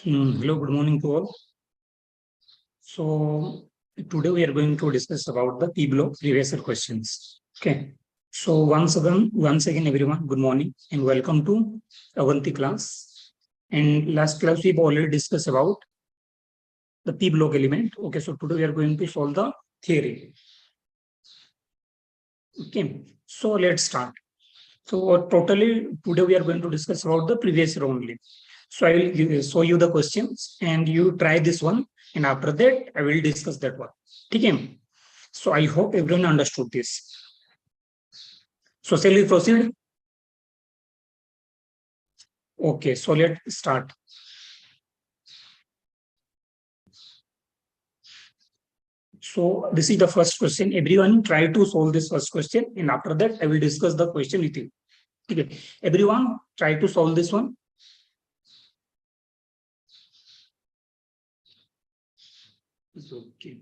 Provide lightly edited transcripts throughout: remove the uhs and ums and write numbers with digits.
Hello, good morning to all. So today we are going to discuss about the P-block previous year questions. Okay. So once again, everyone, good morning and welcome to Avanti class. And last class we've already discussed about the P-block element. Okay. So today we are going to solve the theory. Okay. So let's start. So totally today we are going to discuss about the previous year only. So I will show you the questions and you try this one, and after that I will discuss that one. Okay. So I hope everyone understood this. So shall we proceed? Okay, so let's start. So this is the first question. Everyone try to solve this first question, and after that I will discuss the question with you. Okay. Everyone try to solve this one. Okay.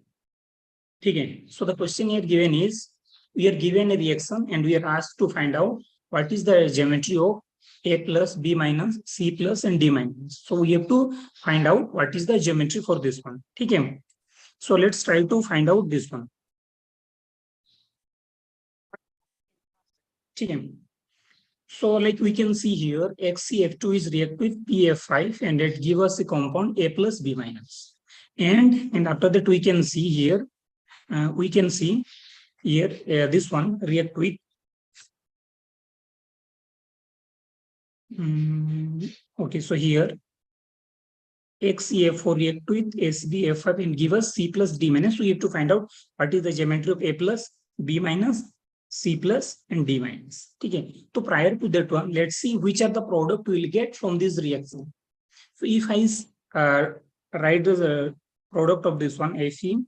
Okay. So the question here given is, we are given a reaction and we are asked to find out what is the geometry of A plus, B minus, C plus and D minus. So we have to find out what is the geometry for this one. Okay. So let's try to find out this one. Okay. So like we can see here, XCF2 is react with PF5 and it gives us a compound A plus B minus. And after that we can see here, this one react with okay, so here XCF4 react with SBF5 and give us C plus D minus. So you have to find out what is the geometry of A plus, B minus, C plus and D minus. Okay. So prior to that one, let's see which are the product we will get from this reaction. So if I write the product of this one, Fe2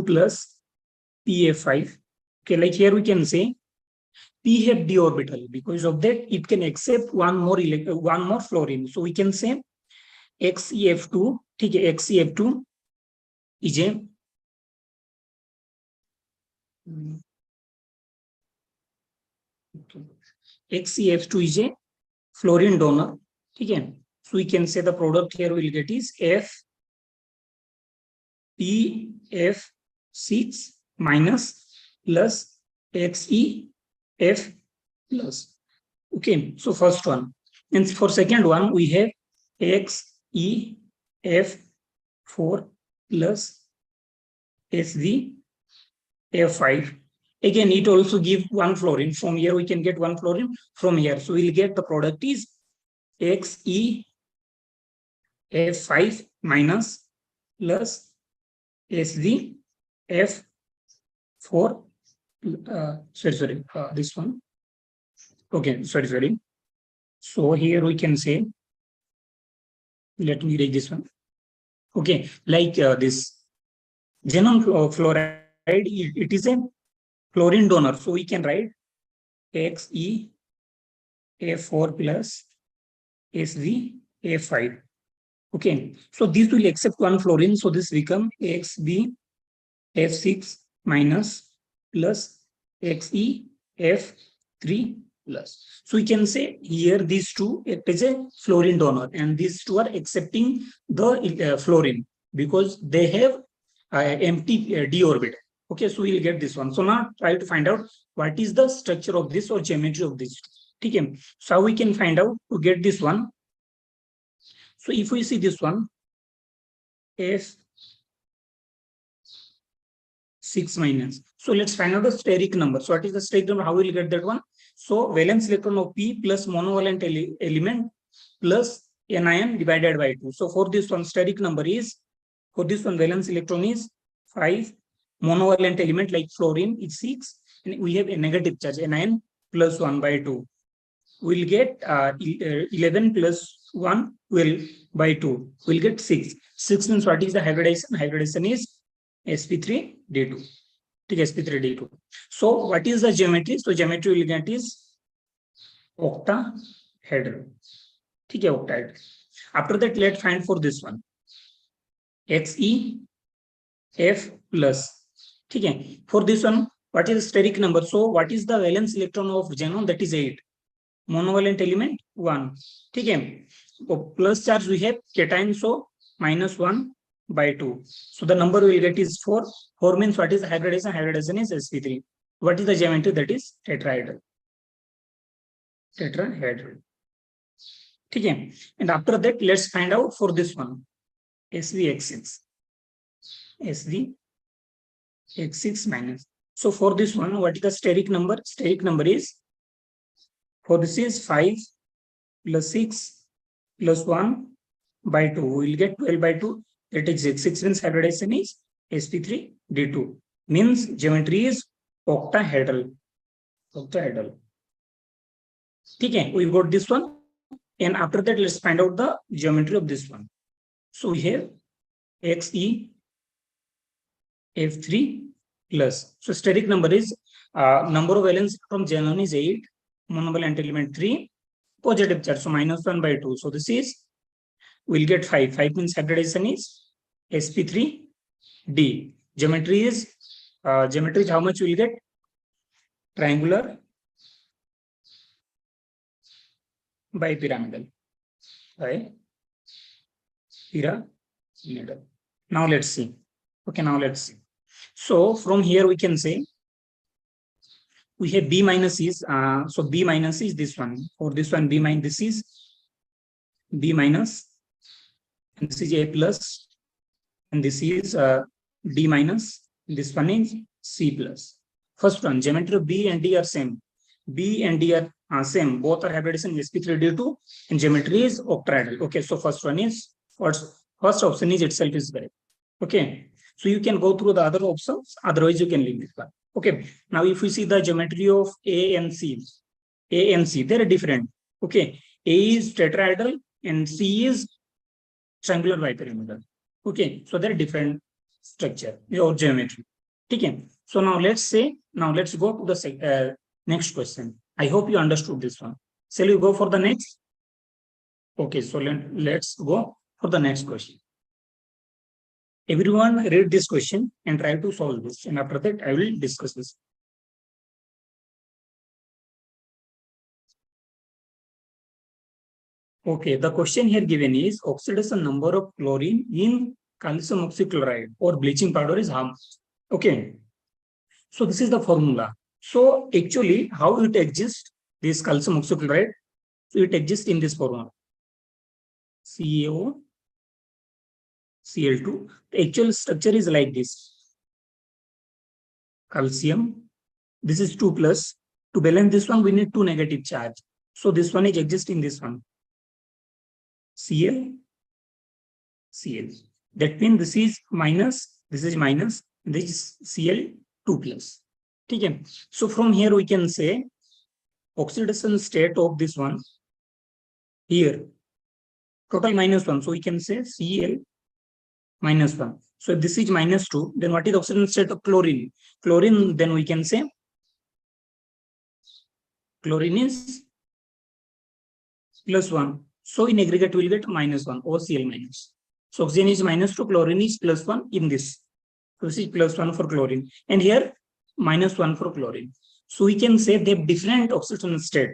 plus PF5. Okay, like here we can say P have d orbital. Because of that, it can accept one more fluorine. So we can say XeF2, XeF2 is a XeF2 is a fluorine donor. Okay. So we can say the product here we'll get is FPF6 minus plus XeF plus. Okay. So first one. And for second one, we have XeF4 plus SvF5. Again, it also gives one fluorine. From here, we can get one fluorine from here. So we'll get the product is XeF5 minus plus SvF4. This one. Okay, sorry. So here we can say, let me read this one. Okay, like this xenon fluoride, it is a fluorine donor. So we can write XeF4 plus SvF5. Okay, so this will accept one fluorine. So this become XbF6 minus plus XeF3 plus. So we can say here these two, it is a fluorine donor and these two are accepting the fluorine because they have empty d orbital. Okay, so we'll get this one. So now try to find out what is the structure of this or geometry of this. Okay, so how we can find out to get this one. So if we see this one, F6 minus. So let's find out the steric number. So what is the steric number? How will we get that one? So valence electron of P plus monovalent element plus anion divided by 2. So for this one, steric number is, for this one, valence electron is 5, monovalent element like fluorine is 6, and we have a negative charge, anion plus 1 by 2. We'll get 11 plus 1, 12 by 2. We'll get 6. 6 means what is the hybridization? Hybridization is sp3d2. Take sp3d2. So what is the geometry? So geometry we'll get is octahedral. Okay, octahedral. After that, let's find for this one. XeF plus. Okay. For this one, what is the steric number? So what is the valence electron of xenon? That is 8. Monovalent element 1. Okay. So plus charge we have cation, so minus 1 by 2. So the number we will get is 4. 4 means what is hybridization? Hybridization is sp3. What is the geometry? That is tetrahedral. Tetrahedral. Okay. And after that, let's find out for this one. SVX6. SVX6 minus. So for this one, what is the steric number? Steric number is, for this is 5 plus 6 plus 1 by 2. We will get 12 by 2. That is 6. 6 means hybridization is sp3 d2. Means geometry is octahedral. Octahedral. Okay, we got this one. And after that, let's find out the geometry of this one. So we have xe f3 plus. So steric number is number of valence from xenon is 8, monovalent element 3, positive charge, so minus 1 by 2. So this is, we'll get 5. 5 means hybridization is sp3d. Geometry is how much we'll get? Triangular by pyramidal. By pyramidal. Now let's see. Okay, now let's see. So from here we can say we have B minus is, so B minus is this one. For this one, B minus, this is B minus, and this is A plus, and this is D minus, this one is C plus. First one, geometry of B and D are same. B and D are same. Both are hybridization sp3d2, and geometry is octahedral. Okay, so first one is, first option is itself is correct. Okay, so you can go through the other options, otherwise you can leave this one. Okay, now if we see the geometry of A and C, they're different. Okay, A is tetrahedral and C is triangular bipyramidal. Okay, so they're different structure or geometry. Okay, so now let's go to the next question. I hope you understood this one. Shall we go for the next? Okay, so let's go for the next question. Everyone read this question and try to solve this. And after that, I will discuss this. Okay, the question here given is oxidation number of chlorine in calcium oxychloride or bleaching powder is how much? Okay, so this is the formula. So actually, how it exists, this calcium oxychloride, so it exists in this formula. CaO, Cl2. The actual structure is like this. Calcium, this is 2 plus. To balance this one, we need 2 negative charge. So this one is exist in this one. Cl. That means this is minus, this is Cl2 plus. Okay. So from here we can say oxidation state of this one here, total minus 1. So we can say Cl minus 1. So if this is minus 2, then what is the oxidation state of chlorine? Chlorine, then we can say chlorine is plus 1. So in aggregate, we will get minus 1, OCl minus. So oxygen is minus 2, chlorine is plus 1 in this. So this is plus 1 for chlorine. And here, minus 1 for chlorine. So we can say they have different oxidation state.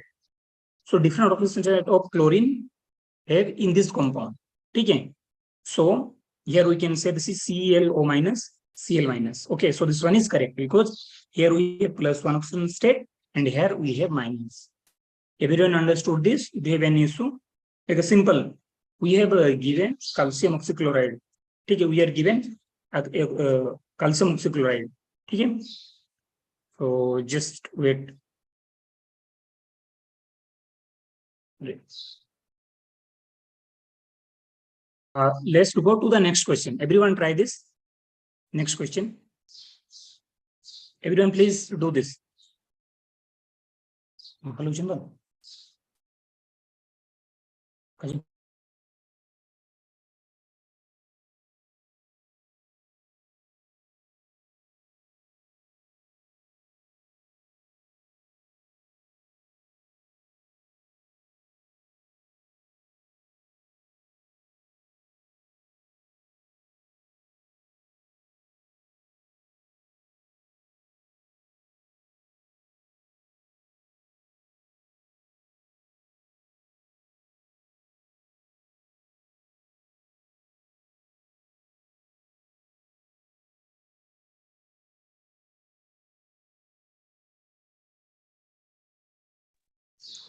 So different oxidation state of chlorine have in this compound. Okay. So here we can say this is ClO minus, Cl minus. Okay, so this one is correct because here we have plus 1 oxidation state and here we have minus. Everyone understood this? Do you have any issue? Like a simple, we have given calcium oxychloride. Okay, we are given calcium oxychloride. Okay, so just wait. Let's go to the next question. Everyone try this. Next question. Everyone please do this. Hello,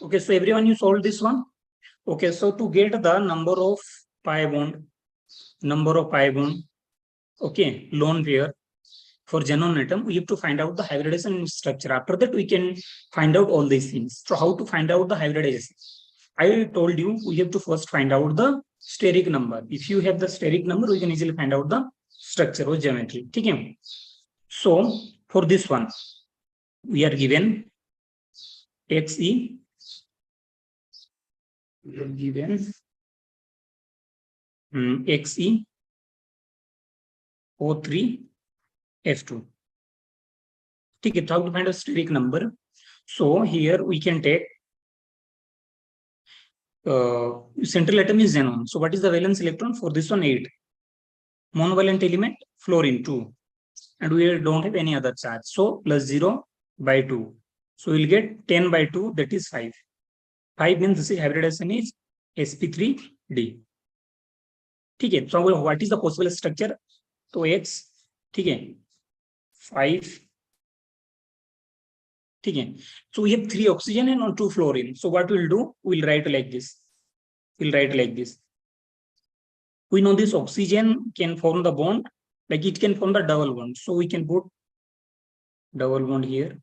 Okay, so everyone, you solved this one. Okay, so to get the number of pi bond, okay, lone pair for xenon atom, we have to find out the hybridization structure. After that, we can find out all these things. So how to find out the hybridization? I told you we have to first find out the steric number. If you have the steric number, we can easily find out the structure or geometry. Okay. So for this one, we are given Xe. We are given Xe O3 F2. Okay, how to find a steric number? So here we can take central atom is xenon. So what is the valence electron for this one? 8. Monovalent element fluorine 2. And we don't have any other charge. So plus 0 by 2. So we'll get 10 by 2, that is 5. 5 means this hybridization is sp3d. Okay, so what is the possible structure? So X, okay, 5. Okay, so we have 3 oxygen and 2 fluorine. So what we'll do? We'll write like this. We know this oxygen can form the bond, like it can form the double bond. So we can put double bond here,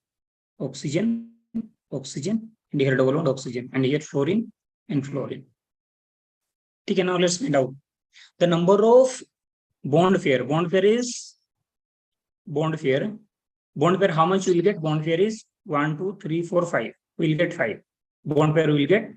oxygen, and here double bond oxygen, and here fluorine and fluorine. Okay, now let's find out the number of bond pair. Bond pair. How much you will get? Bond pair is 1, 2, 3, 4, 5. We will get 5. Bond pair will get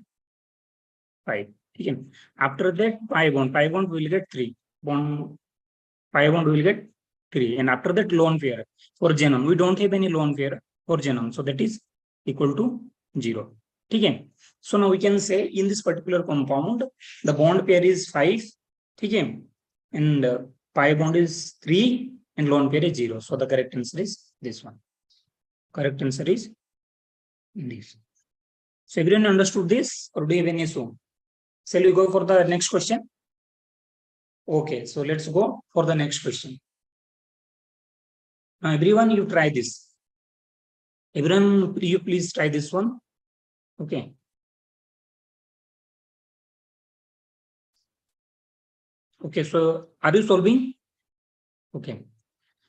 5. Okay. After that, pi bond we will get 3. Pi bond will get 3. And after that, lone pair for xenon. We don't have any lone pair for xenon. So that is equal to 0. Okay. So now we can say in this particular compound, the bond pair is 5. Okay. And pi bond is 3 and lone pair is 0. So the correct answer is this one. Correct answer is this. So everyone understood this, or do you have any issue? Shall we go for the next question? Okay, so let's go for the next question. Now everyone, you try this. Everyone, you please try this one. Okay. Okay, so are you solving? Okay.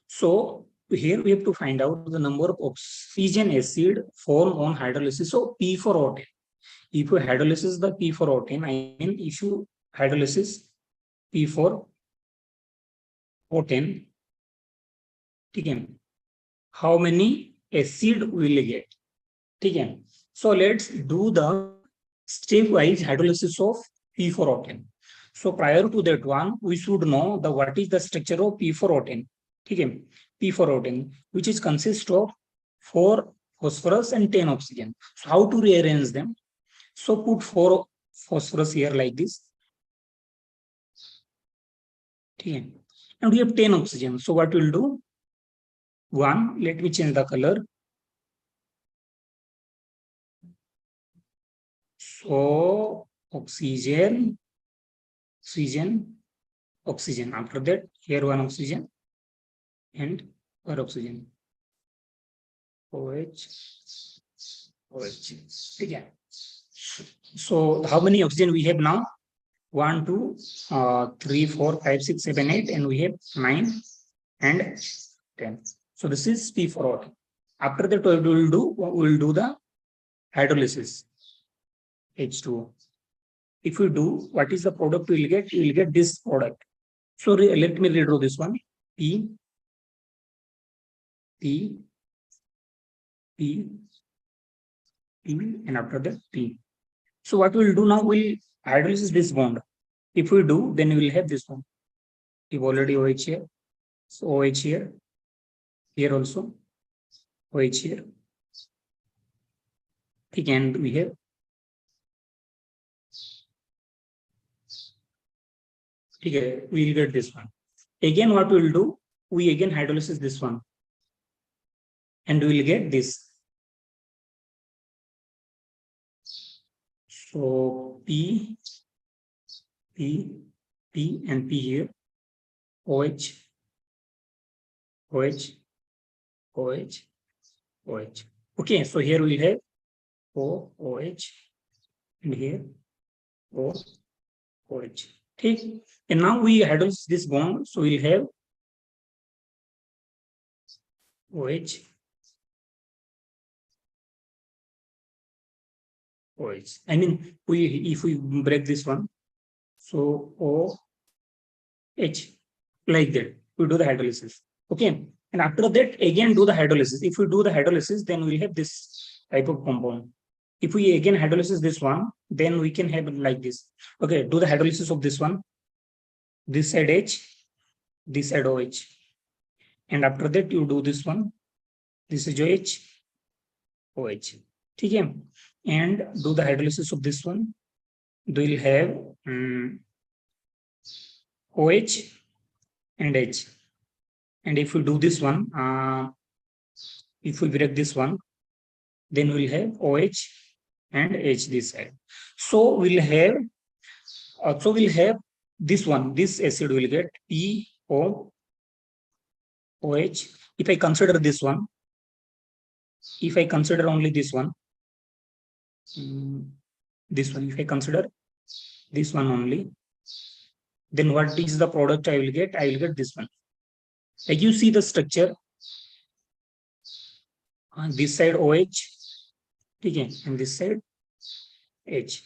So here we have to find out the number of oxygen acid formed on hydrolysis. So P for O10. If you hydrolysis the P for O10, I mean if you hydrolysis P for O10, okay, how many acid will you get? Okay. So let's do the stepwise hydrolysis of P4O10. So prior to that one, we should know the what is the structure of P4O10. Okay. P4O10, which is consist of 4 phosphorus and 10 oxygen. So how to rearrange them? So put 4 phosphorus here like this. Okay. And we have 10 oxygen. So what we'll do? One, let me change the color. So oxygen. After that, here one oxygen and one oxygen. OH. Okay. So how many oxygen we have now? 1, 2, 3, 4, 5, 6, 7, 8, and we have 9 and 10. So this is P4O10. After that, we will do the hydrolysis. H2O. If you do, what is the product you will get? You will get this product. So let me redraw this one. P, and after that P. So what we'll do now, we'll hydrolysis this bond. If we do, then we will have this one. We've already OH here. So OH here. Here also. OH here. And we have. Okay, we'll get this one. Again, what we'll do, we again hydrolysis this one. And we will get this. So P, and P here. OH. Okay, so here we have O, OH, and here O, OH. Okay. And now we hydrolyze this bond, so we'll have OH, OH. I mean, if we break this one, so OH, like that, we do the hydrolysis. Okay. And after that, again do the hydrolysis. If we do the hydrolysis, then we'll have this type of compound. If we again hydrolysis this one, then we can have it like this. Okay, do the hydrolysis of this one. This side H, this side OH. And after that, you do this one. This is OH, OH. Okay. And do the hydrolysis of this one. We'll have OH and H. And if we do this one, if we break this one, then we'll have OH and H this side. So we'll have this one. This acid will get PO OH. If I consider this one, if I consider only this one, if I consider this one only, then what is the product I will get? I will get this one. Like you see the structure, on this side OH, okay, and this side H.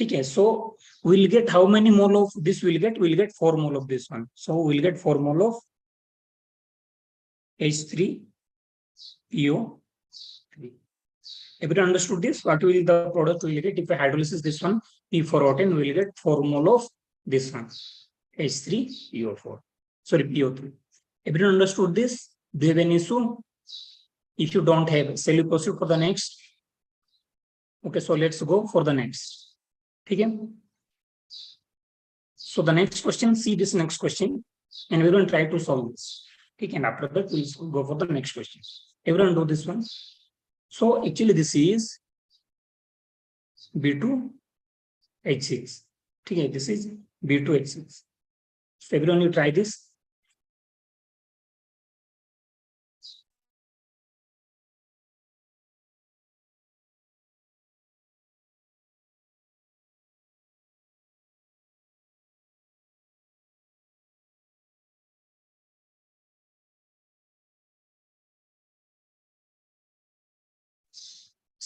Okay, so we'll get how many mole of this we'll get? We'll get 4 mole of this one. So we'll get 4 mole of H3PO3. Everyone understood this? What will the product will get? If I hydrolysis this one, P4O10, we'll get 4 mole of this one, H3PO4. Sorry, PO3. Everyone understood this? Do you have any issue? If you don't have, shall we proceed for the next? Okay, so let's go for the next. Okay. So the next question, see this next question, and we're going to try to solve this. Okay, and after that, we'll go for the next question. Everyone do this one. So actually, this is B2H6. Okay, this is B2H6. So everyone, you try this.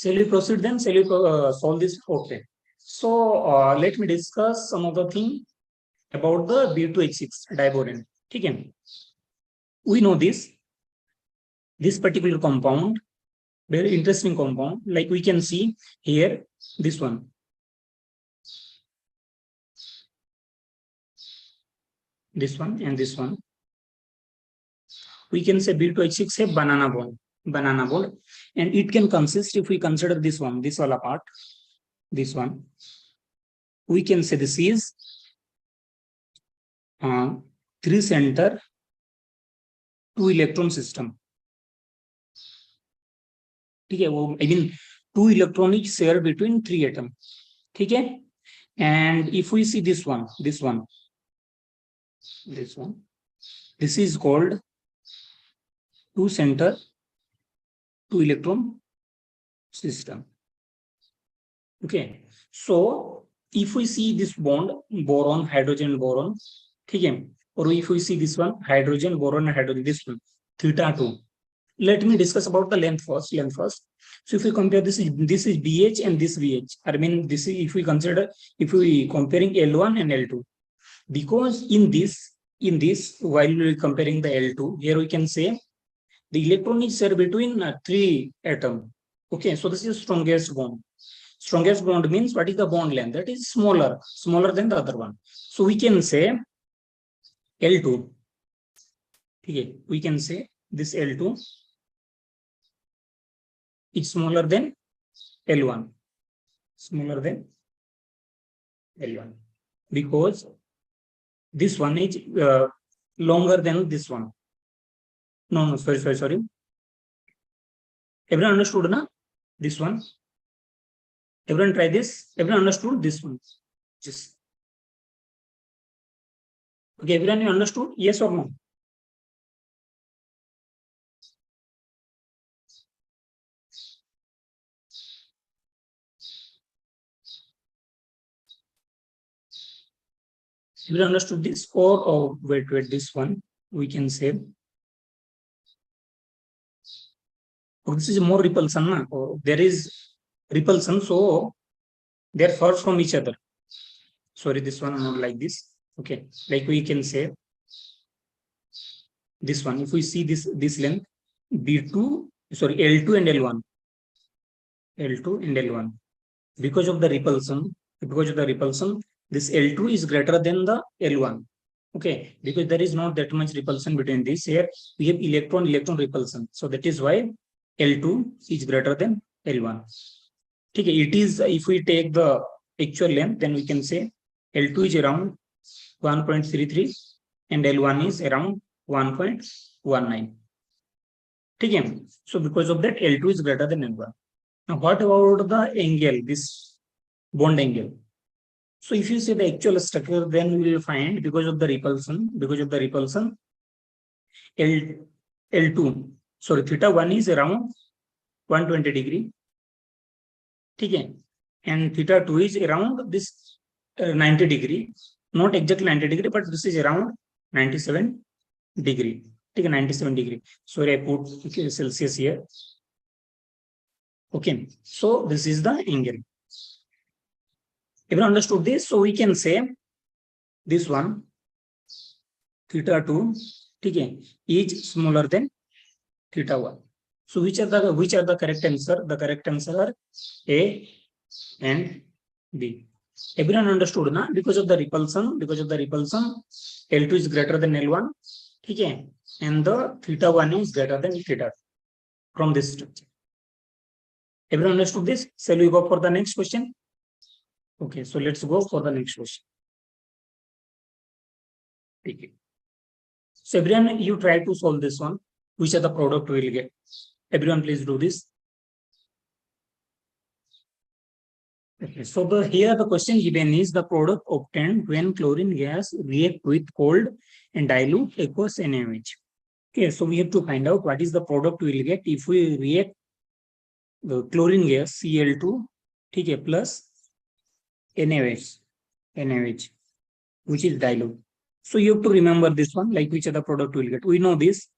Shall we proceed then? Shall we solve this? Okay. So let me discuss some of the thing about the B2H6 diborane. Okay. We know this particular compound, very interesting compound. Like we can see here, this one. This one and this one. We can say B2H6 have banana bond, and it can consist, if we consider this one, this wala part, this one, we can say this is 3 center 2 electron system. Okay, I mean 2 electron each shared between 3 atoms. Okay, and if we see this one, this is called 2 center 2 electron system. Okay, so if we see this bond, boron, hydrogen, boron, okay, or if we see this one, hydrogen, boron, and hydrogen, this one, theta 2. Let me discuss about the length first. So if we compare this is BH and this VH. I mean, this is if we comparing L1 and L2, because in this while we comparing the L2, here we can say the electron is shared between 3 atoms. Okay, so this is strongest bond. Strongest bond means what is the bond length? That is smaller than the other one. So we can say L2. Okay, we can say this L2 is smaller than L1. Smaller than L1. Because this one is longer than this one. No, sorry. Everyone understood, na? This one. Everyone try this. Everyone understood this one. Just. Okay, everyone you understood? Yes or no? We understood this, or oh, wait, this one we can say. Oh, this is more repulsion. Na? Oh, there is repulsion, so they're far from each other. Sorry, this one not like this. Okay, like we can say this one. If we see this length, B2, sorry, L2 and L1, L2 and L1. Because of the repulsion, this L2 is greater than the L1. Okay, because there is not that much repulsion between this. Here we have electron repulsion. So that is why L2 is greater than L1. Okay, it is, if we take the actual length, then we can say L2 is around 1.33 and L1 is around 1.19. Okay, so because of that, L2 is greater than L1. Now, what about the angle, this bond angle? So if you see the actual structure, then we will find because of the repulsion, L2, sorry, theta 1 is around 120 degree. Okay, and theta 2 is around this 90 degree, not exactly 90 degree, but this is around 97 degree. Okay, 97 degree. Sorry, I put Celsius here. Okay, so this is the angle. Everyone understood this? So we can say this one, theta 2, okay, is smaller than theta 1. So which are the correct answer? The correct answer are A and B. Everyone understood, na? Because of the repulsion, L2 is greater than L1, okay, and the theta 1 is greater than theta from this structure. Everyone understood this? Shall we go for the next question? Okay, so let's go for the next question. Okay. So everyone, you try to solve this one. Which are the product we will get? Everyone, please do this. Okay, so here the question given is the product obtained when chlorine gas react with cold and dilute aqueous NaOH. Okay, so we have to find out what is the product we will get if we react the chlorine gas Cl2, okay, plus NaOH, which is dilute. So you have to remember this one, like which other product we will get. We know this.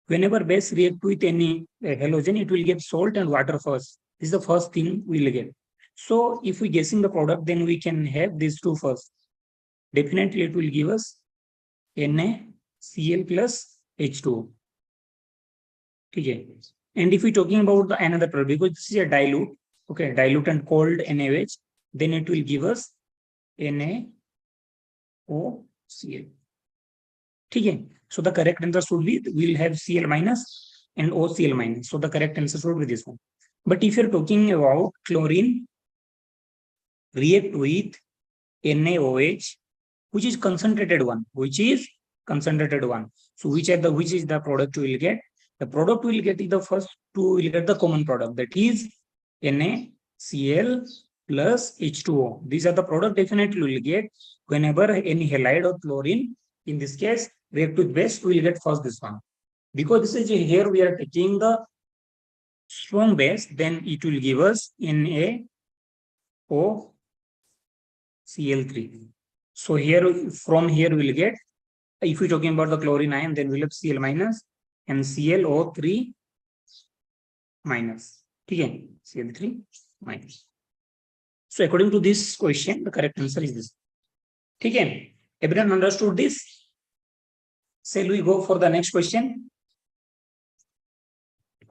Whenever base react with any halogen, it will get salt and water first. This is the first thing we will get. So if we guessing the product, then we can have these two first. Definitely it will give us NaCl plus H2O. Okay. And if we're talking about the another product, because this is a dilute, okay, dilute and cold NaOH, then it will give us NaOCl. Okay. So the correct answer should be, we'll have Cl minus and OCl minus. So the correct answer should be this one. But if you're talking about chlorine react with NaOH, which is concentrated one, So which is the product we will get? The product we will get is the first two, we will get the common product, that is NaCl plus H2O. These are the product definitely we will get whenever any halide or chlorine, in this case, react with base, we will get first this one. Because this is here we are taking the strong base, then it will give us NaOCl3. So here, from here we'll get, if we're talking about the chlorine ion, then we'll have Cl minus and ClO3 minus. Okay, Cl3 minus. So according to this question, the correct answer is this. Okay, everyone understood this? Shall we go for the next question?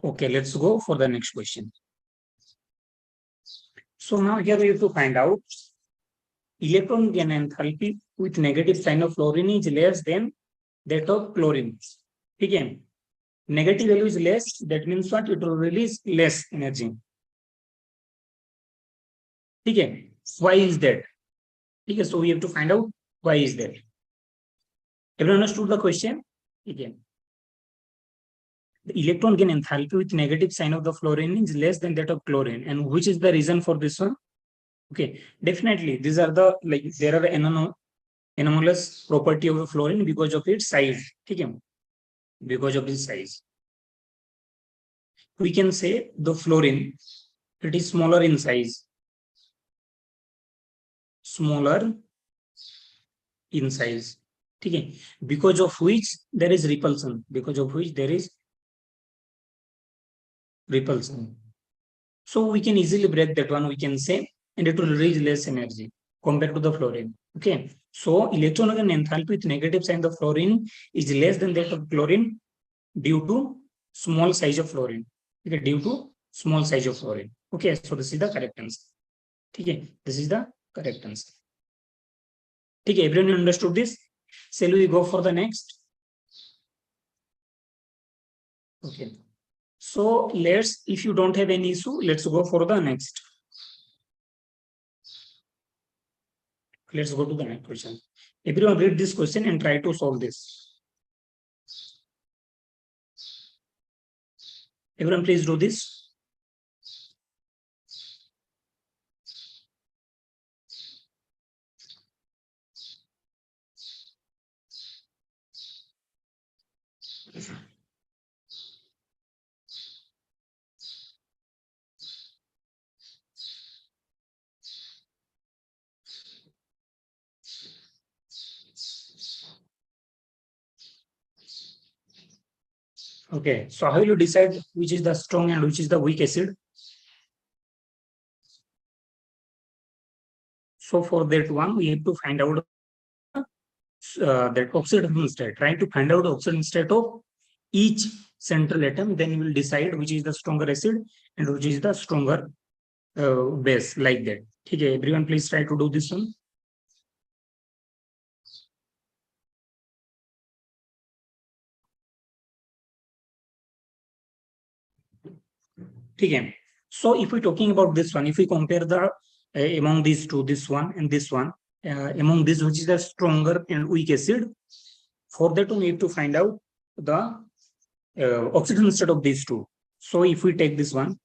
Okay, let's go for the next question. So now here we have to find out electron gain enthalpy with negative sign of fluorine is less than that of chlorine. Okay, negative value is less, that means what? It will release less energy. Okay, why is that? Okay, so we have to find out why is that. Everyone understood the question? Again, the electron gain enthalpy with negative sign of the fluorine is less than that of chlorine, and which is the reason for this one? Okay, definitely these are the, like, there are anomalous property of the fluorine because of its size. Okay, because of its size, we can say the fluorine, it is smaller in size, smaller in size. Okay, because of which there is repulsion, because of which there is repulsion. So we can easily break that one, we can say, and it will release less energy compared to the fluorine. Okay, so electronegative enthalpy with negative sign of fluorine is less than that of chlorine due to small size of fluorine. Okay, due to small size of fluorine. Okay, so this is the correct answer. Okay, this is the correct answer. Okay, everyone understood this? Shall we go for the next? Okay. So let's, if you don't have any issue, let's go for the next. Let's go to the next question. Everyone read this question and try to solve this. Everyone please do this. Okay, so how will you decide which is the strong and which is the weak acid? So for that one, we have to find out that oxidation state. Trying to find out oxidation state of each central atom, then we will decide which is the stronger acid and which is the stronger base, like that. Okay, everyone please try to do this one. Okay. So if we're talking about this one, if we compare the among these two, this one and this one, among these which is the stronger and weak acid, for that we need to find out the oxidation state of these two. So if we take this one,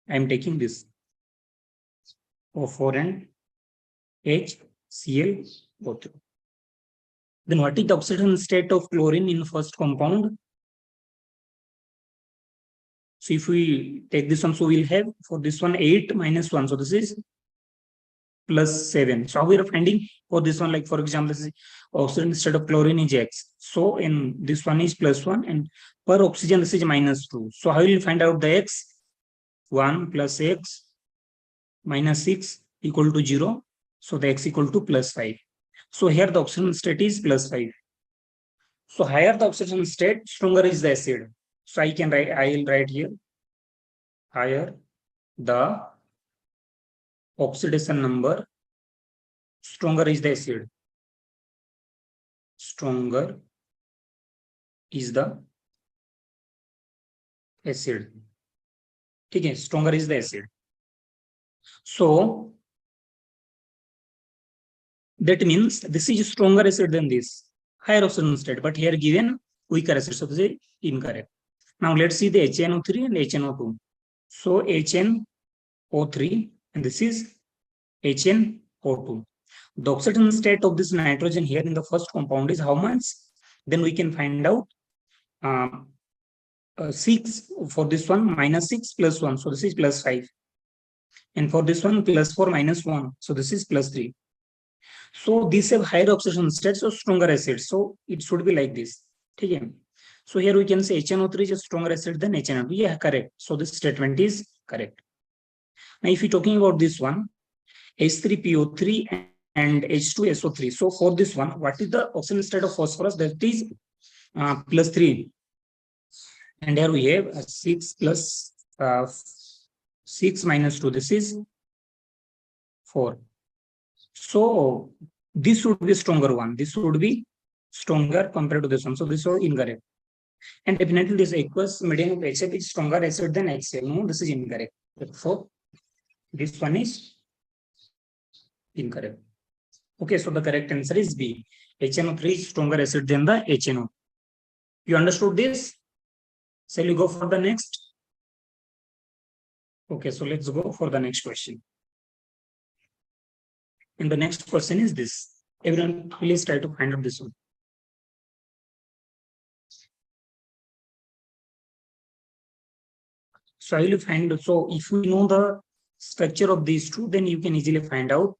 I'm taking this O4 and HClO2. Then what is the oxidation state of chlorine in first compound? So if we take this one, so we'll have for this one 8 minus 1. So this is plus 7. So how we are finding for this one, like for example, this is oxygen instead of chlorine is X. So in this one is plus 1 and per oxygen this is minus 2. So how will you find out the X? 1 plus X minus 6 equal to 0. So the X equal to plus 5. So here the oxygen state is plus 5. So higher the oxygen state, stronger is the acid. So I will write here higher the oxidation number, stronger is the acid. Stronger is the acid. Okay, stronger is the acid. So that means this is stronger acid than this, higher oxidation state, but here given weaker acid. So this is incorrect. Now let's see the HNO3 and HNO2. So HNO3 and this is HNO2. The oxidation state of this nitrogen here in the first compound is how much? Then we can find out 6 for this one, minus 6 plus 1. So this is plus 5. And for this one, plus 4 minus 1. So this is plus 3. So these have higher oxidation state, so stronger acid. So it should be like this. Okay. So here we can say HNO3 is a stronger acid than HNO2. Yeah, correct. So this statement is correct. Now, if you're talking about this one, H3PO3 and H2SO3. So for this one, what is the oxidation state of phosphorus? That is plus 3. And here we have 6 plus 6 minus 2. This is 4. So this should be a stronger one. This should be stronger compared to this one. So this is incorrect. And definitely this aqueous medium of HF is stronger acid than HCl. No, this is incorrect. So this one is incorrect. Okay, so the correct answer is B. HNO3 is stronger acid than the HNO. You understood this? Shall we go for the next? Okay, so let's go for the next question. And the next question is this. Everyone, please try to find out this one. So I will find, so if we know the structure of these two, then you can easily find out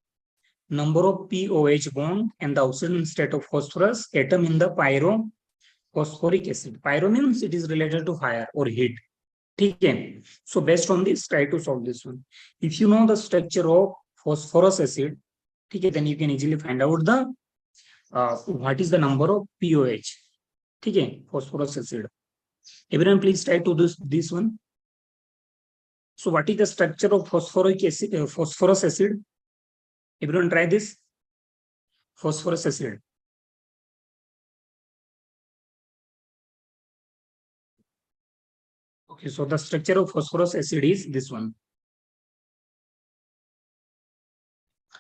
number of POH bond and the oxidation state of phosphorus atom in the pyrophosphoric acid. Pyro means it is related to fire or heat. Okay. So based on this, try to solve this one. If you know the structure of phosphorus acid, okay, then you can easily find out the what is the number of POH. Okay, phosphorus acid. Everyone, please try to do this one. So what is the structure of phosphoric acid, phosphorus acid? Everyone try this. Phosphorus acid. Okay, so the structure of phosphorus acid is this one.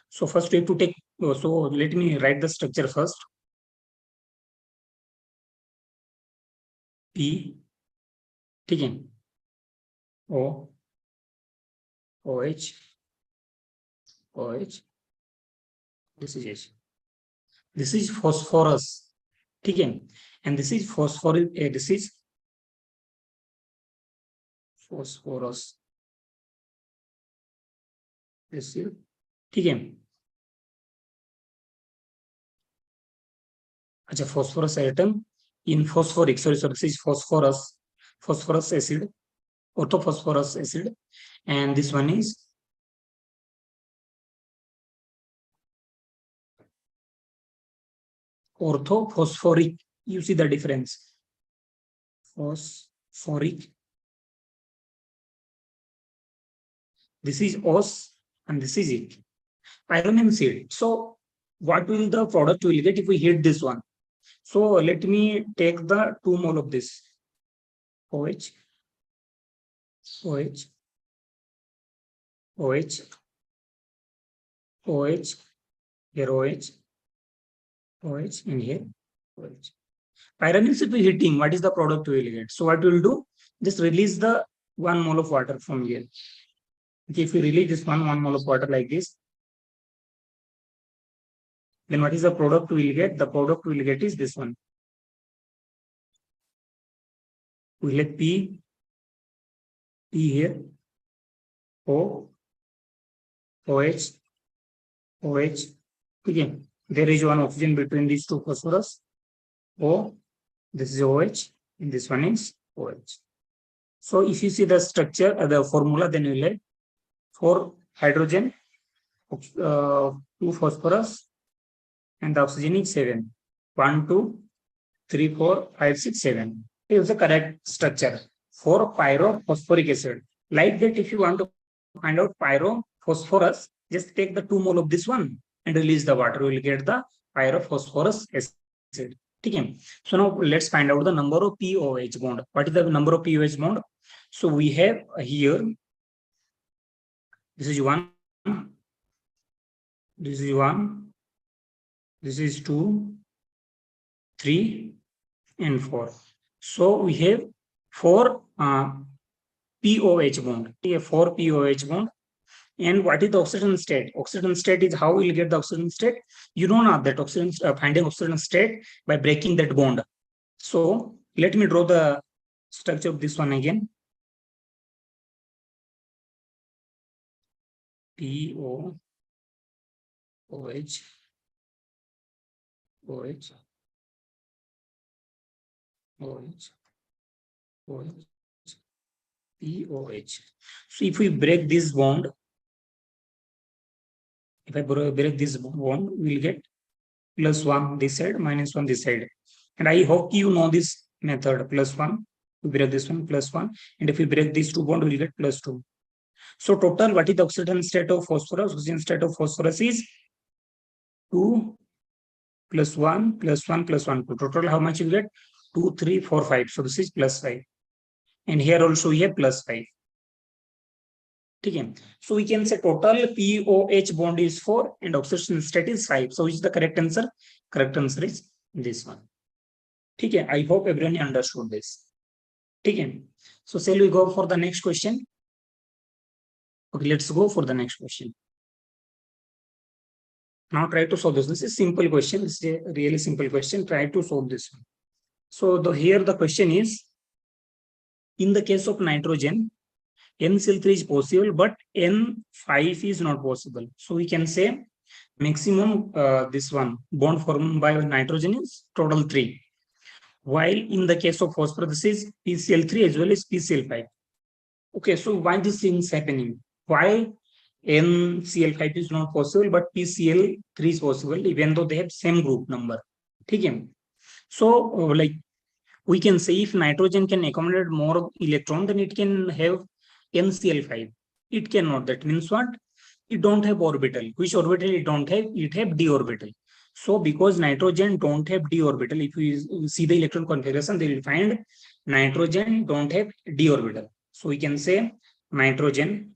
So first we have to take, so let me write the structure first. P, ठीक है, O, OH, OH, this is H. This is phosphorus, ठीक है, and this is phosphorus, this is phosphorus. This is, ठीक है. अच्छा, phosphorus atom in phosphoric, sorry, this is phosphorus acid, orthophosphorus acid, and this one is orthophosphoric. You see the difference. Phosphoric. This is os and this is it. Pyromin seed. So what will the product will get if we heat this one? So let me take the 2 mole of this. OH, OH, OH, OH, here OH, OH, and here OH. Pyromin if we heating, what is the product we will get? So what we will do? Just release the 1 mole of water from here. Okay, if we release this 1 mole of water like this, then what is the product we will get? The product we will get is this one. We will get P here, O, OH, OH. Okay, there is one oxygen between these two phosphorus. O, this is OH, and this one is OH. So if you see the structure, the formula, then you will have 4 hydrogen, 2 phosphorus, and the oxygen is 7. 1, 2, 3, 4, 5, 6, 7. It is the correct structure for pyrophosphoric acid. Like that, if you want to find out pyrophosphorus, just take the 2 mole of this one and release the water. You will get the pyrophosphorus acid. Okay. So now let's find out the number of POH bond. What is the number of POH bond? So we have here, this is 1, this is 1, this is 2, 3, and 4. So we have 4 POH bond. 4 POH bond. And what is the oxidation state? Oxidation state is how we'll get the oxidation state. You don't know that oxidation, finding oxidation state by breaking that bond. So let me draw the structure of this one again. POH, OH, OH, OH, POH. So if we break this bond, if I break this bond, we'll get +1 this side, -1 this side. And I hope you know this method, +1. We break this one, +1. And if we break these 2 bonds, we'll get +2. So total, what is the oxidation state of phosphorus? Oxidation state of phosphorus is 2 + 1 + 1 + 1. Total, how much you get? 2, 3, 4, 5. So this is +5. And here also we have +5. Okay. So we can say total POH bond is 4 and oxidation state is 5. So which is the correct answer? Correct answer is this one. Okay. I hope everyone understood this. Okay. So shall we go for the next question? Okay, let's go for the next question. Now try to solve this. This is simple question. This is a really simple question. Try to solve this one. So here the question is, in the case of nitrogen, NCl3 is possible, but N5 is not possible. So we can say maximum this one bond formed by nitrogen is total 3. While in the case of phosphorus, this is PCl3 as well as PCl5. Okay, so why this thing is happening? Why NCl5 is not possible, but PCl3 is possible, even though they have same group number. Okay. So, like we can say if nitrogen can accommodate more electron, then it can have NCl5. It cannot. That means what? It don't have orbital. Which orbital it don't have? It have d orbital. So because nitrogen don't have d orbital, if we see the electron configuration, they will find nitrogen don't have d orbital. So we can say nitrogen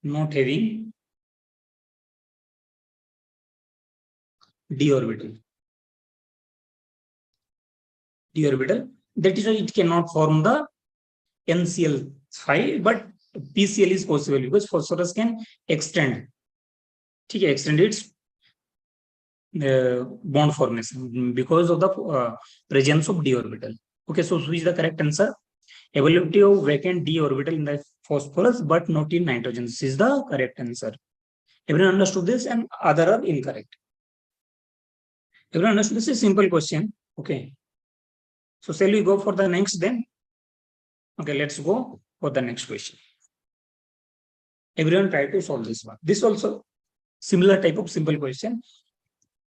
not having d orbital. D orbital. That is why it cannot form the NCl5, but PCl is possible because phosphorus can extend. Okay, extend its bond formation because of the presence of d orbital. Okay, so which is the correct answer? Availability of vacant d orbital in the phosphorus, but not in nitrogen. This is the correct answer. Everyone understood this, and other are incorrect. Everyone understood this is a simple question. Okay. So shall we go for the next then? Okay, let's go for the next question. Everyone try to solve this one. This also similar type of simple question,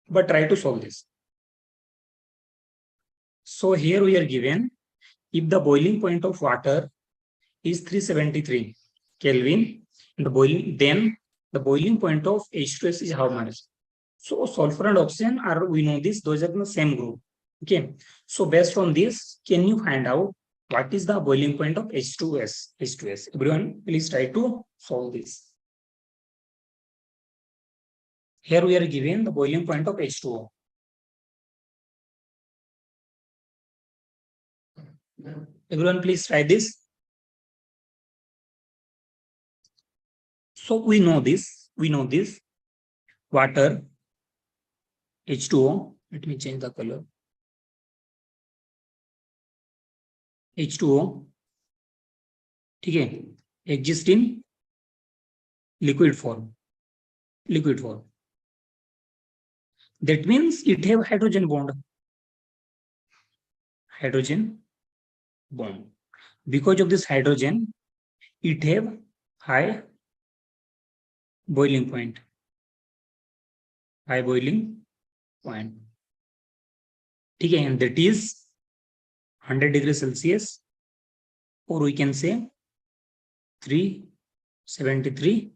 but try to solve this. So here we are given if the boiling point of water is 373 Kelvin, then the boiling point of H2S is how much? So sulfur and oxygen are, we know this, those are in the same group. Okay. So based on this, can you find out what is the boiling point of H2S? H2S. Everyone, please try to solve this. Here we are given the boiling point of H2O. Everyone, please try this. So we know this. Water, H2O. Let me change the color. H2O. Okay. Exist in liquid form. That means it have hydrogen bond. Because of this hydrogen, it have high boiling point. Okay, and that is 100 degrees Celsius, or we can say 373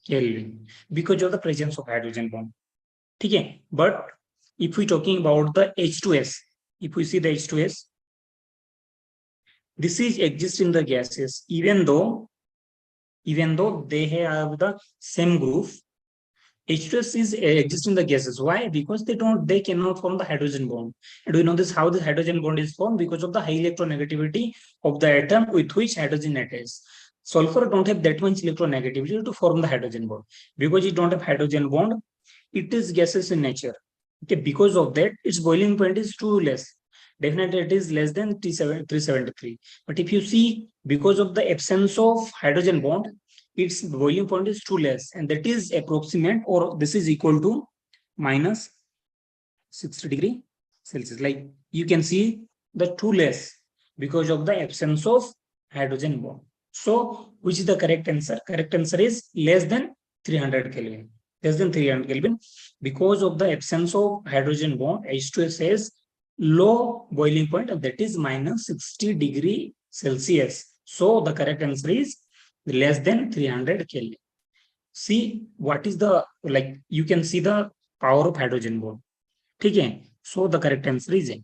Kelvin, because of the presence of hydrogen bond. Okay, but if we talking about the H2S, if we see the H2S, this is exist in the gases, even though they have the same group. H2S is exist in the gases. Why? Because they cannot form the hydrogen bond. And we know this how the hydrogen bond is formed because of the high electronegativity of the atom with which hydrogen attaches. Sulfur don't have that much electronegativity to form the hydrogen bond. Because it don't have hydrogen bond, it is gaseous in nature. Okay, because of that, its boiling point is too less. Definitely it is less than 373. But if you see, because of the absence of hydrogen bond, its boiling point is too less, and that is approximate, or this is equal to minus 60 degree Celsius. Like you can see the too less because of the absence of hydrogen bond. So which is the correct answer? Correct answer is less than 300 Kelvin. Less than 300 Kelvin. Because of the absence of hydrogen bond, H2S has low boiling point, and that is minus 60 degree Celsius. So the correct answer is less than 300 Kelvin. See what is the, like you can see the power of hydrogen bond. Okay, so the correct answer is A.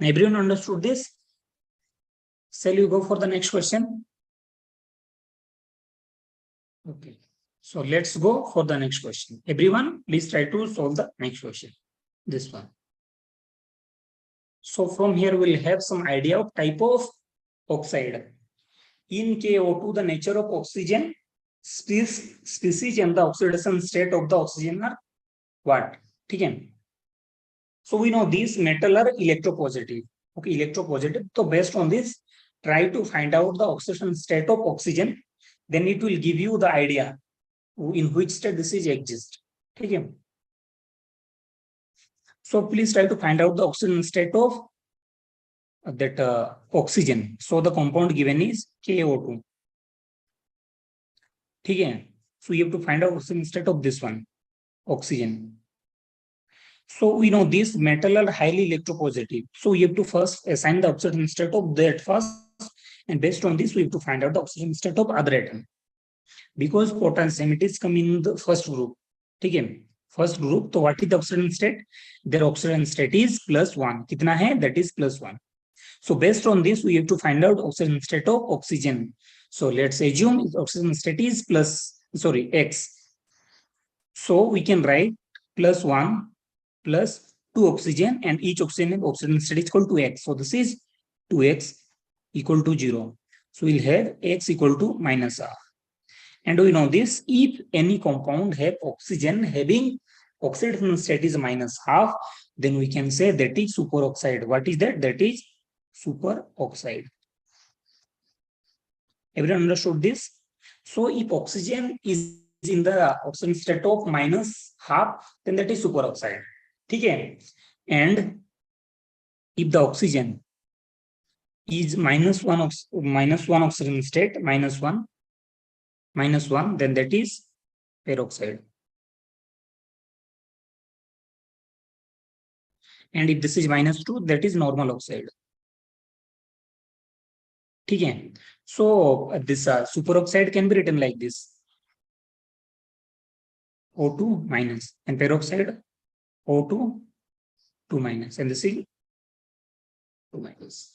Everyone understood this? Shall you go for the next question? Okay, so let's go for the next question. Everyone, please try to solve the next question. This one. So from here we'll have some idea of type of oxide. In KO2, the nature of oxygen species and the oxidation state of the oxygen are what? Okay. So we know these metal are electropositive. Okay, electropositive. So based on this, try to find out the oxidation state of oxygen. Then it will give you the idea in which state this is exist. Okay. So please try to find out the oxygen state of that oxygen. So the compound given is KO2. Okay. So you have to find out oxygen state of this one, oxygen. So we know these metal are highly electropositive. So we have to first assign the oxygen state of that first, and based on this, we have to find out the oxygen state of other atom. Because potassium, it is coming in the first group. Okay. First group. So what is the oxygen state? Their oxygen state is +1. Kitna hai? That is +1. So based on this, we have to find out oxygen state of oxygen. So let's assume oxygen state is X. So we can write +1 plus 2 oxygen, and each oxygen state is equal to X. So this is 2X equal to 0. So we'll have X equal to -R. And we know this, if any compound have oxygen having oxidation state is -12, then we can say that is superoxide. What is that? That is superoxide. Everyone understood this? So if oxygen is in the oxygen state of -12, then that is superoxide. Okay. And if the oxygen is -1 oxygen state, -1, then that is peroxide. And if this is -2, that is normal oxide. Okay. So this superoxide can be written like this: O2 minus, and peroxide O2 2 minus, and this is 2 minus.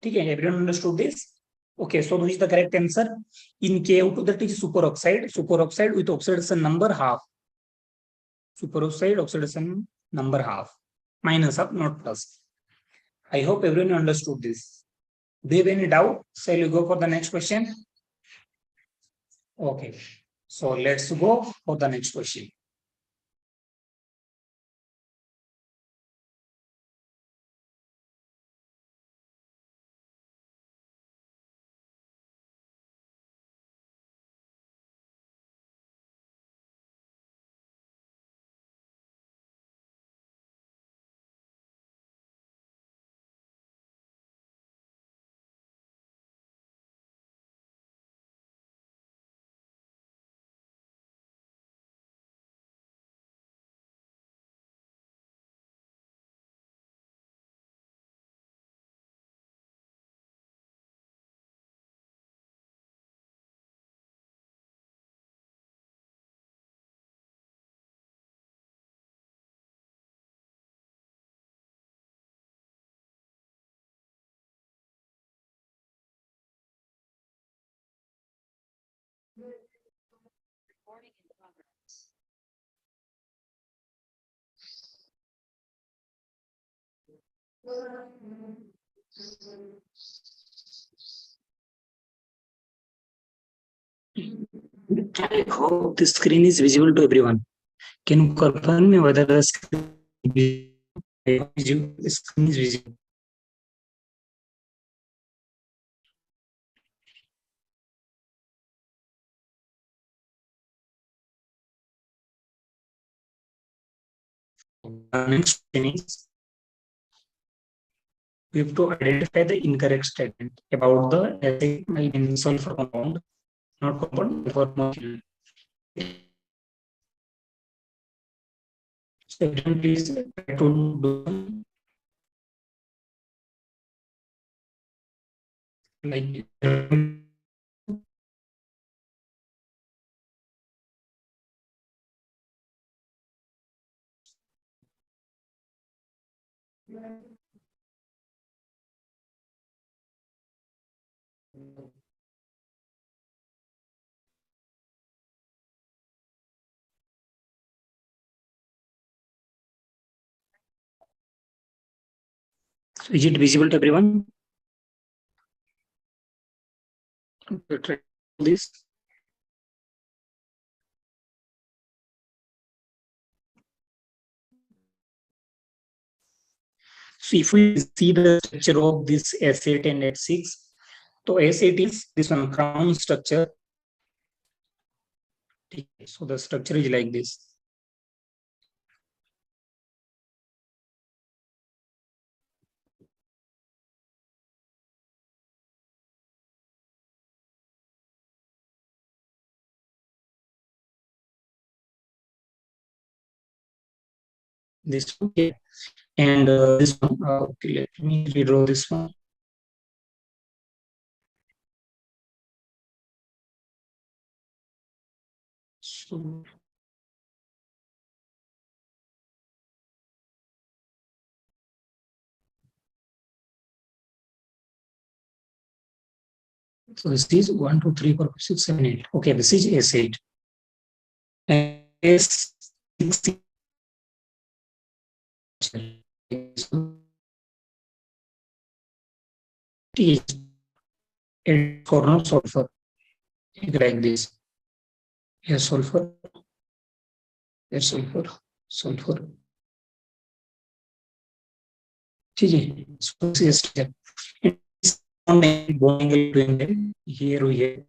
Okay, everyone understood this? Okay, so this is the correct answer. In KO2, that is superoxide with oxidation number half. Superoxide oxidation number half. Minus up, not plus. I hope everyone understood this. Do you have any doubt? Shall we go for the next question? Okay, so let's go for the next question. I hope the screen is visible to everyone. Can you confirm me whether the screen is visible? The next thing is, we have to identify the incorrect statement about the acid sulfur compound, not compound, for molecule. So please try to do like is it visible to everyone? Try this. So if we see the structure of this S8 and S6, so S8 is this one crown structure. So the structure is like this. This one, okay. And this one, okay, let me redraw this one. So this is 1, 2, 3, 4, 5, 6, 7, 8. Okay, this is S8. And S6 is corner sulfur. Like this. Here sulfur, here sulfur, sulfur. ठीक है. So this is step. Bond angle between them. Here we have.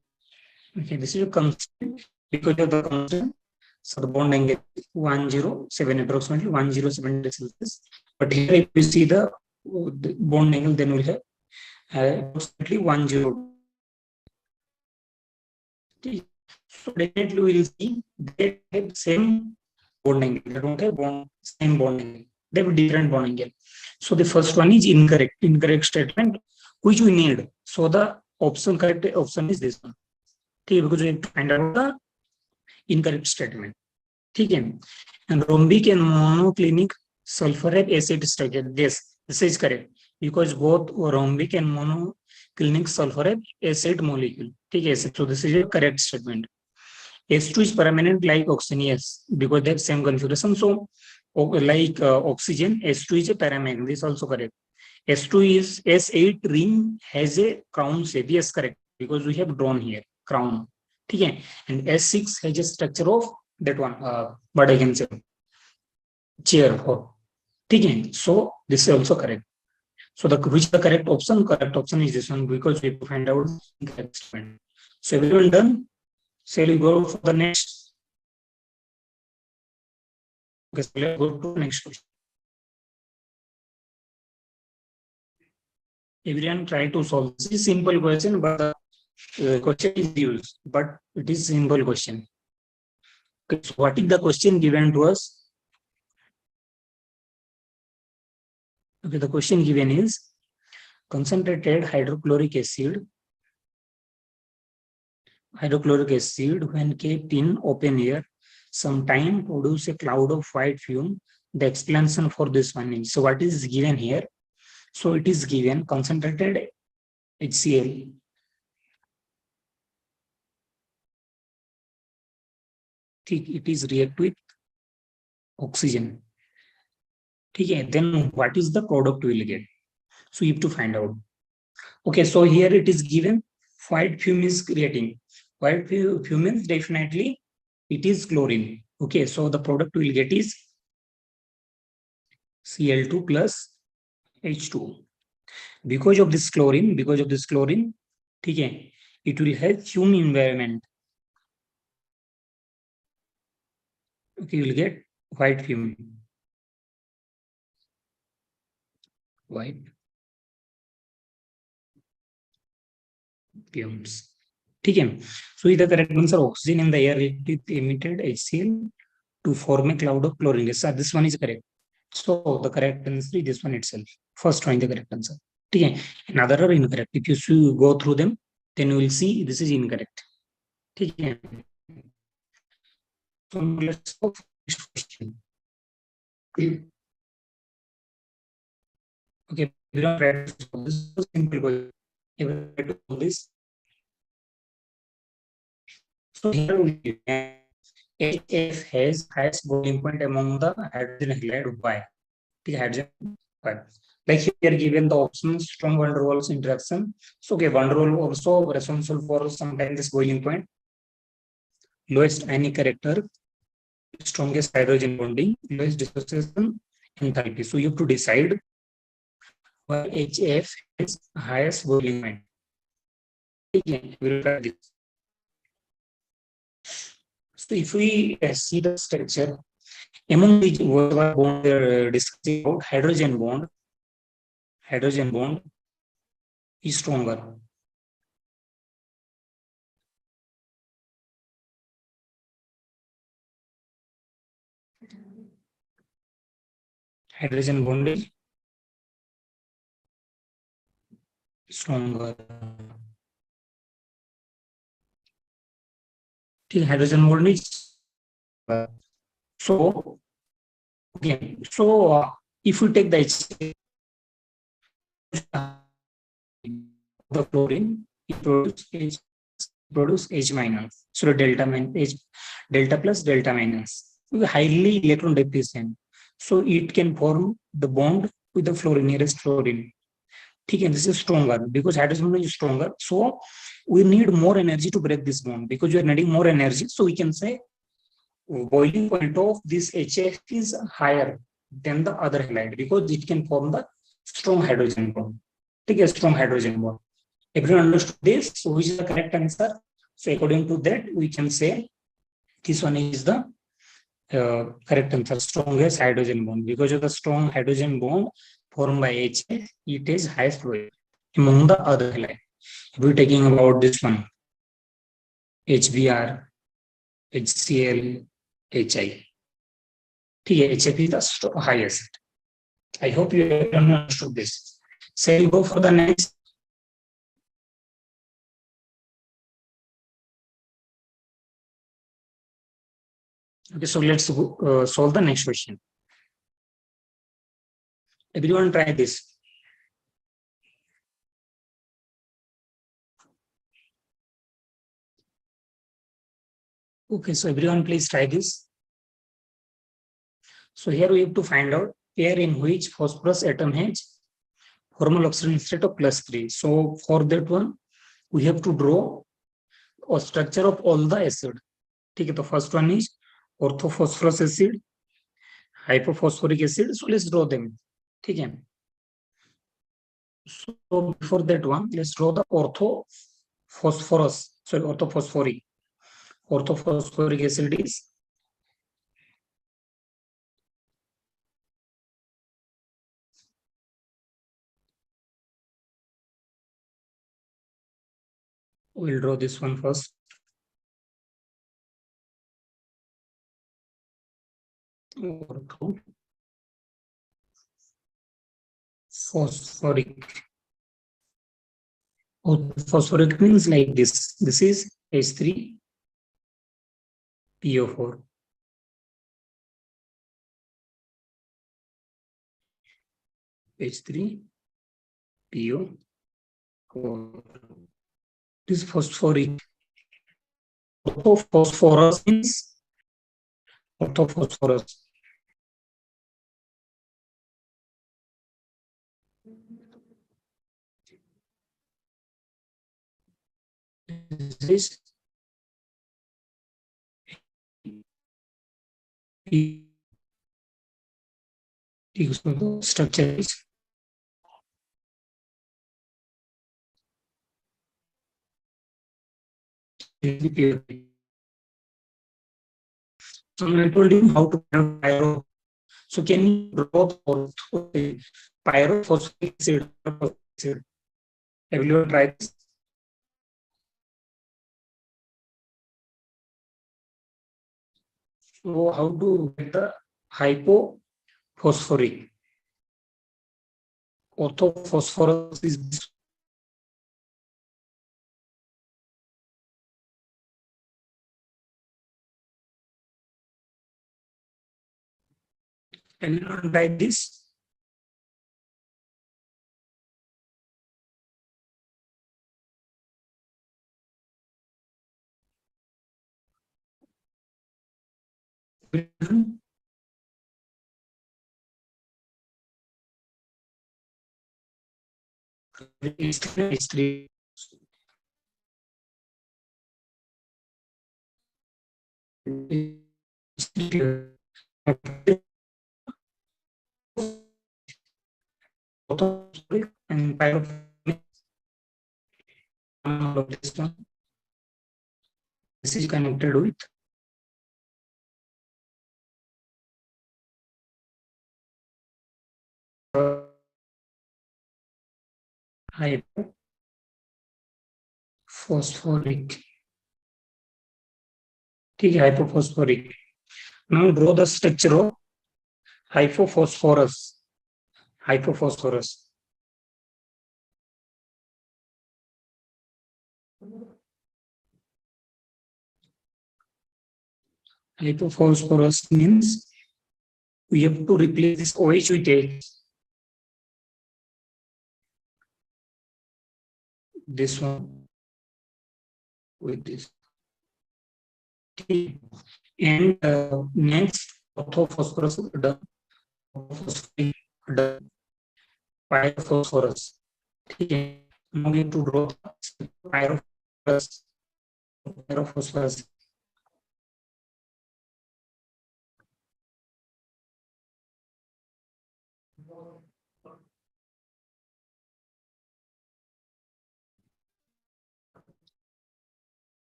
Okay, this is a constant because of the constant. So the bond angle 107 approximately 107 Celsius. But here if you see the bond angle, then we'll have approximately 10. So definitely we will see they have same bond angle. They don't have same bond angle. They have different bond angle. So the first one is incorrect. Incorrect statement which we need. So the correct option is this one. Okay, because we have to find out the incorrect statement. ठीक है. And rhombic and monoclinic sulfur have acid structure. Yes, this is correct because both rhombic and monoclinic sulfur have acid molecule. ठीक है. So this is a correct statement. H2 is permanent like oxygen. Yes, because they have same configuration. So like oxygen, H2 is a paramagnetic. This is also correct. S2 is S8 ring has a crown shape. Yes, correct. Because we have drawn here crown. Okay. And S6 has a structure of that one. But I can say chair for. Okay. So this is also correct. So which is the correct option? Correct option is this one because we have to find out the correct statement. So everyone done? Shall we go for the next? Okay, so let's go to the next question. Everyone try to solve. This is simple question, but the question is used, but it is simple question. Okay, so what is the question given to us? Okay, the question given is concentrated hydrochloric acid when kept in open air sometime produce a cloud of white fume. The explanation for this one is, so what is given here? So it is given concentrated HCl it is react with oxygen. Okay, then what is the product we will get? So you have to find out. Okay, so here it is given white fume is creating. White fume means definitely it is chlorine. Okay, so the product we will get is Cl2 plus H2. Because of this chlorine, okay, it will have fume environment. Okay, you will get white fume. White fumes. Okay, so the correct answer oxygen in the air it emitted HCl to form a cloud of chlorine gas. So this one is correct. So the correct answer is this one itself. First one is the correct answer. Okay. Another are incorrect. If you go through them, then you will see this is incorrect. Okay. So let's go for next question. Okay. We don't practice this is simple question. This. So here we HF has highest boiling point among the hydrogen halide. Why? The hydrogen. Like here given the options strong van der Waals interaction. So okay, van der Waals also responsible for sometimes this boiling point. Lowest ionic character, strongest hydrogen bonding, lowest dissociation enthalpy. So you have to decide why HF is highest boiling point. Again, we'll try this. So if we see the structure among these whatever bond we are discussing about, hydrogen bond is stronger. Hydrogen bond is stronger. Hydrogen bond is so okay. So if we take the the chlorine, it produce H minus. So delta plus delta minus. Highly electron deficient. So it can form the bond with the fluorine, nearest fluorine. Okay, this is stronger because hydrogen bond is stronger. So we need more energy to break this bond because we are needing more energy. So we can say boiling point of this HF is higher than the other halide because it can form the strong hydrogen bond. Okay, strong hydrogen bond. Everyone understood this? So which is the correct answer? So according to that, we can say this one is the correct answer, strongest hydrogen bond. Because of the strong hydrogen bond formed by HF, it is highest weight among the other halide. If we're taking about this one, HBr, HCl, HI. HF is the highest. I hope you have understood this. So we'll go for the next. Okay, so let's solve the next question. Everyone try this. Okay, so everyone please try this. So here we have to find out pair in which phosphorus atom has formal oxygen state of +3. So for that one, we have to draw a structure of all the acid. Okay, the first one is orthophosphorus acid, hypophosphoric acid. So let's draw them. Okay. So before that one, let's draw the orthophosphorus. Sorry, orthophosphoric. Orthophosphoric acid is we'll draw this one first. Phosphoric. Phosphoric means like this. This is H3PO4. H3PO4. This phosphoric. Orthophosphorus means orthophosphorus. This structure is so I told you how to pyro. So can you draw the pyrophosphoric acid? Have you tried this? So how to get the hypophosphoric? Orthophosphorus is this. Can you write this? H3. And pyrophoric. This one. This is connected with hypophosphoric. ठीक है, hypophosphoric. Now draw the structure of hypophosphorus. Hypophosphorus. Hypophosphorus means we have to replace this OH with H. This one with this. And next, orthophosphorus done. Done. Pyrophosphorus. Okay. Now we have to draw pyrophosphorus. Pyrophosphorus.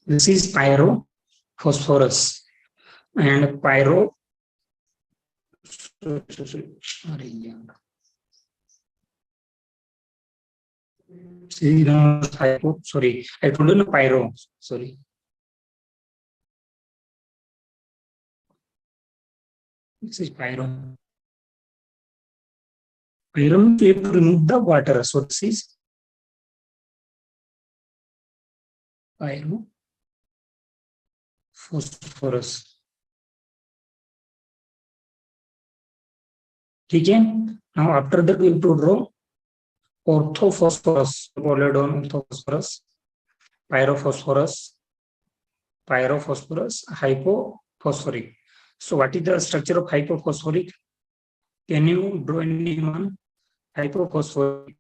This is pyrophosphorus and pyro. See, no, sorry, I told you no pyro. Sorry. This is pyro. Pyro means we have to remove the water. So this is pyrophosphorus. ठीक है. Now after that we have to draw orthophosphorus. Orthophosphorus, pyrophosphorus, hypophosphoric. So what is the structure of hypophosphoric? Can you draw anyone? Hypophosphoric.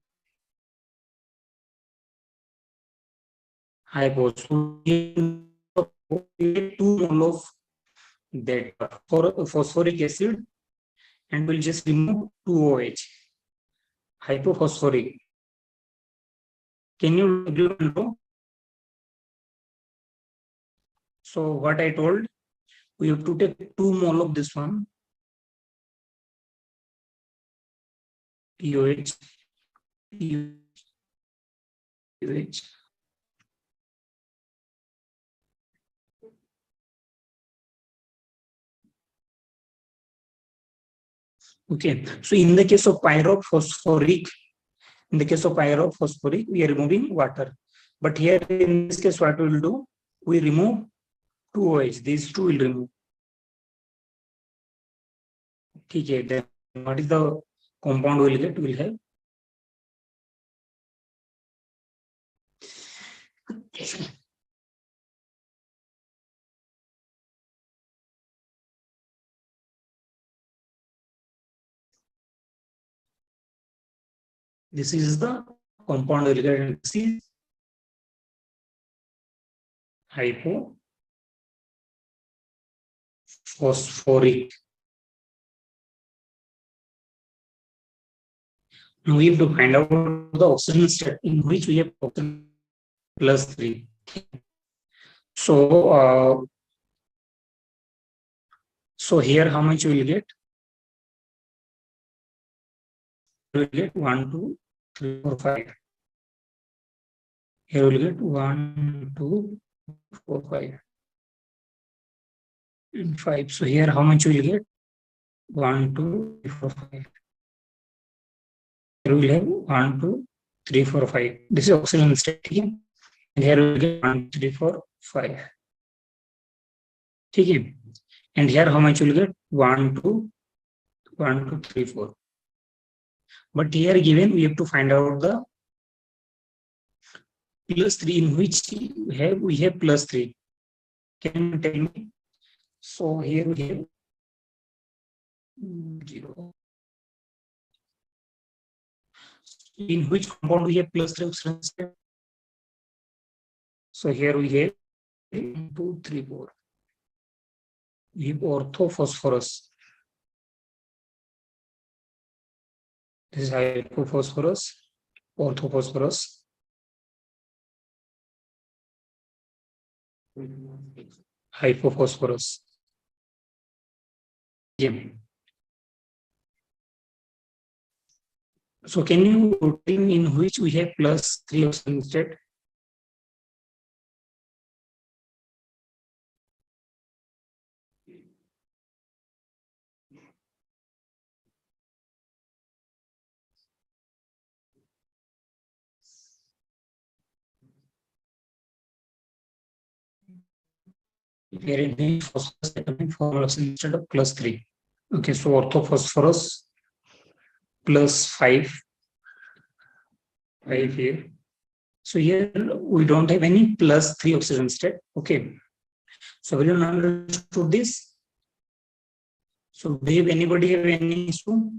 Hypophosphoric, 2 mole of that phosphoric acid, and we'll just remove 2 OH. Hypophosphoric. Can you draw? So what I told, we have to take 2 mole of this one, POH, POH. Okay, so in the case of pyrophosphoric, we are removing water. But here in this case, what we will do? We remove 2 OH. These two will remove. Okay, then what is the compound we will get? We will have this is the compound we will get. This is hypophosphoric. Now we have to find out the oxidation state in which we have oxygen +3. So so here how much we will get? We will get 1, 2, 3, 4, 5. Here we will get 1, 2, 4, 5. And 5. So here how much we will get? 1, 2, 3, 4, 5. Here we will have 1, 2, 3, 4, 5. This is oxidation state. And here we will get 1, 3, 4, 5. Okay. And here how much we will get? 1, 2, 3, 4. But here given we have to find out the +3 in which we have +3. Can you tell me? So here we have 0. In which compound we have +3 oxidation state? So here we have 1, 2, 3, 4. We have orthophosphorus. This is hypophosphorus, orthophosphorus. Hypophosphorus. Yeah. So can you tell me in which we have plus 3 oxygen instead? Here in the phosphorus atomic formula instead of plus 3. Okay, so orthophosphorus plus 5 here. So here we don't have any plus 3 oxygen state. Okay. So everyone understood this? So do you have anybody have any issue?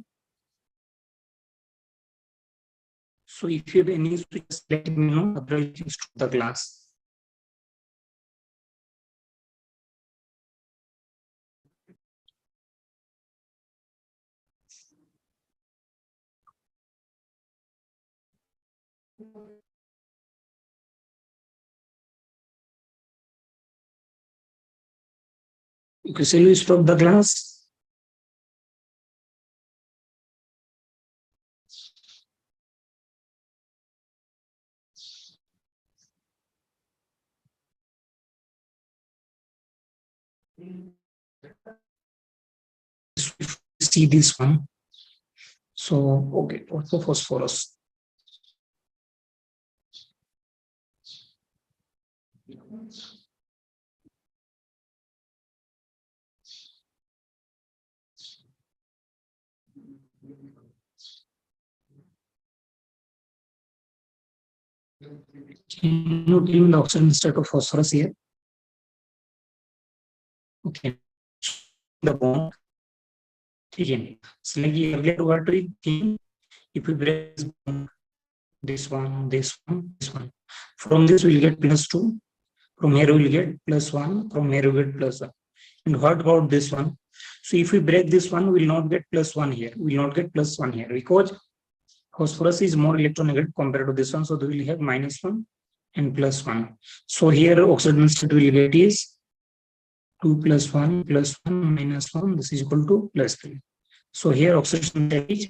So if you have any issue, just let me know. Otherwise, you can stop the class. Okay, shall we stop the class? See this one. So, okay, orthophosphorus. Can you give me the oxygen state of phosphorus here? Okay. The bond. Okay. So like earlier what we think, if we break this one, this one, this one. From this we'll get plus 2. From here we'll get plus 1. From here we'll get plus 1. And what about this one? So if we break this one, we will not get plus 1 here. We will not get plus 1 here because phosphorus is more electronegative compared to this one. So we will have minus 1 and plus 1. So here oxygen state we will get is 2 plus 1 minus 1. This is equal to plus 3. So here oxidation state is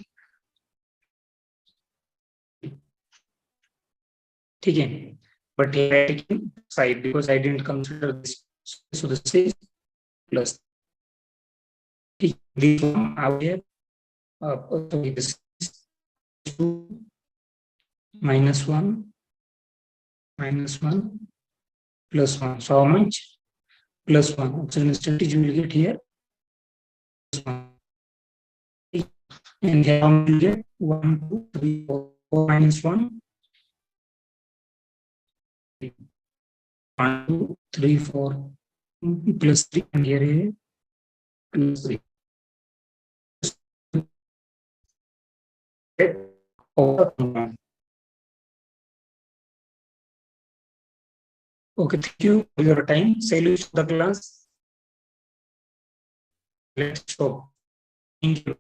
okay. But here I taken side because I didn't consider this. So this is plus. This one out here. Sorry, this is 2 minus 1 plus 1. So how much? Plus 1. Oxygen state you will get here. Plus 1. And here we will get 1, 2, 3, 4 minus 1. 1, 2, 3, 4 plus 3 and here plus 3. Okay, thank you for your time. Salute to the class. Let's stop. Thank you.